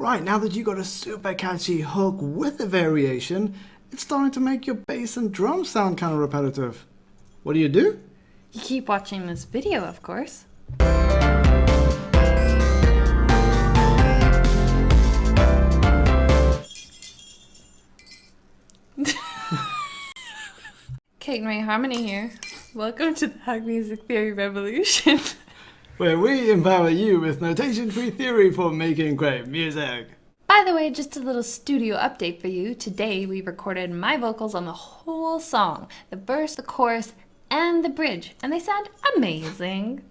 Right, now that you got a super catchy hook with a variation, it's starting to make your bass and drums sound kind of repetitive. What do? You keep watching this video, of course. Kate Ray Harmony here. Welcome to the Hack Music Theory Revolution. Where we empower you with notation-free theory for making great music. By the way, just a little studio update for you. Today we recorded my vocals on the whole song, the verse, the chorus, and the bridge, and they sound amazing.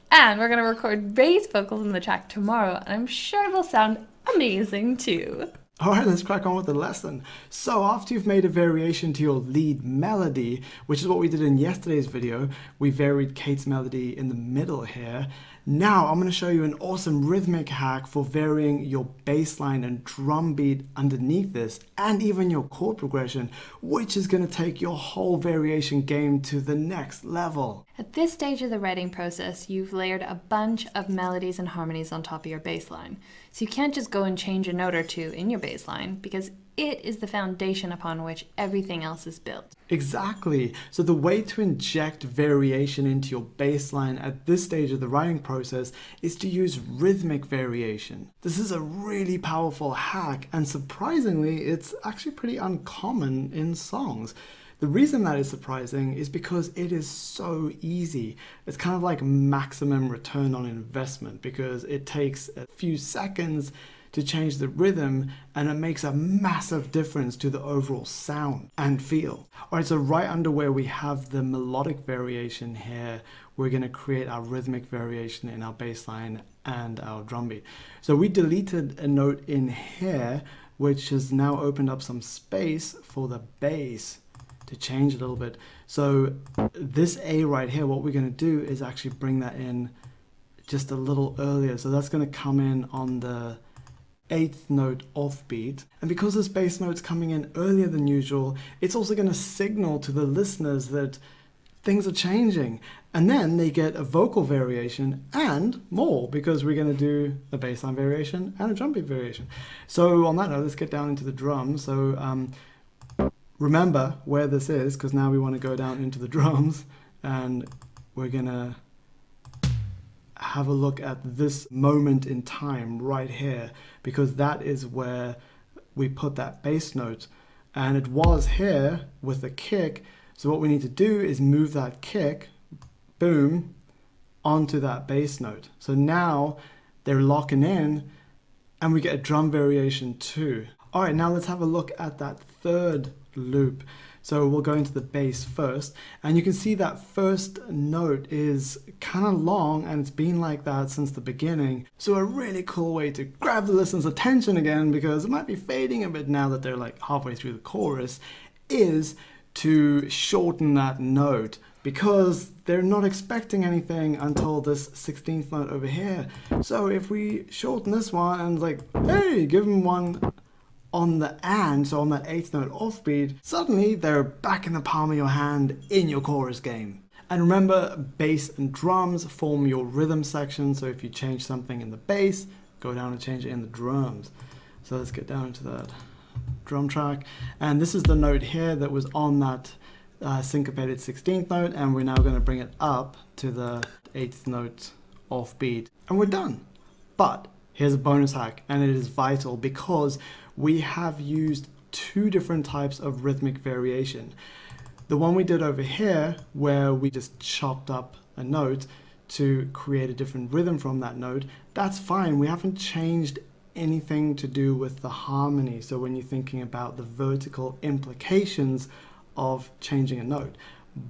And we're going to record Ray's vocals in the track tomorrow, and I'm sure they'll sound amazing too. Alright, let's crack on with the lesson. So after you've made a variation to your lead melody, which is what we did in yesterday's video, we varied Kate's melody in the middle here. Now I'm going to show you an awesome rhythmic hack for varying your bass line and drum beat underneath this, and even your chord progression, which is going to take your whole variation game to the next level. At this stage of the writing process, you've layered a bunch of melodies and harmonies on top of your bass line. So you can't just go and change a note or two in your bass line, because it is the foundation upon which everything else is built. Exactly. So the way to inject variation into your bass line at this stage of the writing process is to use rhythmic variation. This is a really powerful hack, and surprisingly, it's actually pretty uncommon in songs. The reason that is surprising is because it is so easy. It's kind of like maximum return on investment, because it takes a few seconds to change the rhythm, and it makes a massive difference to the overall sound and feel. Alright, so right under where we have the melodic variation here, we're going to create our rhythmic variation in our bass line and our drum beat. So we deleted a note in here, which has now opened up some space for the bass to change a little bit. So this A right here, what we're going to do is actually bring that in just a little earlier. So that's going to come in on the 8th note offbeat, and because this bass note's coming in earlier than usual, it's also going to signal to the listeners that things are changing, and then they get a vocal variation and more, because we're going to do a bass line variation and a drum beat variation. So on that note, let's get down into the drums. So remember where this is, because now we want to go down into the drums, and we're going to have a look at this moment in time right here, because that is where we put that bass note, and it was here with the kick. So what we need to do is move that kick, boom, onto that bass note. So now they're locking in, and we get a drum variation too. All right, now let's have a look at that third loop. So we'll go into the bass first, and you can see that first note is kind of long, and it's been like that since the beginning. So a really cool way to grab the listener's attention again, because it might be fading a bit now that they're like halfway through the chorus, is to shorten that note, because they're not expecting anything until this 16th note over here. So if we shorten this one and like, hey, give them one on the and, so on that 8th note offbeat, suddenly they're back in the palm of your hand in your chorus game. And remember, bass and drums form your rhythm section, so if you change something in the bass, go down and change it in the drums. So let's get down into that drum track, and this is the note here that was on that syncopated 16th note, and we're now going to bring it up to the 8th note offbeat, and we're done. But here's a bonus hack, and it is vital, because we have used two different types of rhythmic variation. The one we did over here, where we just chopped up a note to create a different rhythm from that note, that's fine. We haven't changed anything to do with the harmony. So when you're thinking about the vertical implications of changing a note.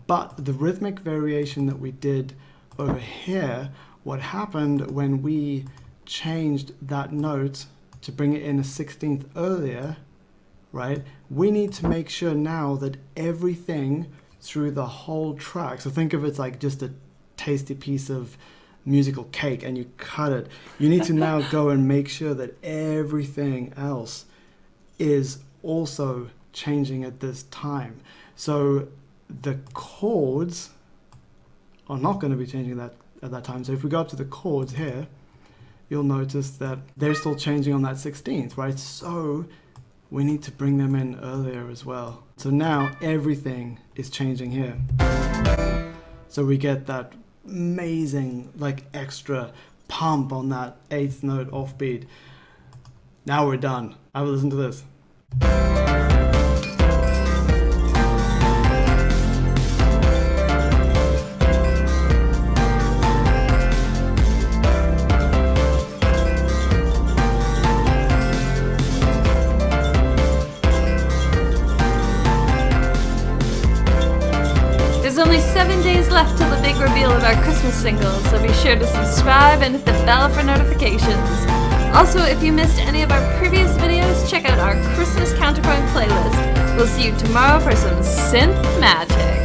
But the rhythmic variation that we did over here, what happened when we changed that note to bring it in a 16th earlier, right? We need to make sure now that everything through the whole track, so think of it like just a tasty piece of musical cake and you cut it. You need to now go and make sure that everything else is also changing at this time. So the chords are not going to be changing that at that time. So if we go up to the chords here, you'll notice that they're still changing on that 16th, right? So we need to bring them in earlier as well. So now everything is changing here. So we get that amazing, like, extra pump on that 8th note offbeat. Now we're done. Have a listen to this. There's only 7 days left till the big reveal of our Christmas singles, so be sure to subscribe and hit the bell for notifications. Also, if you missed any of our previous videos, check out our Christmas Counterpoint playlist. We'll see you tomorrow for some synth magic.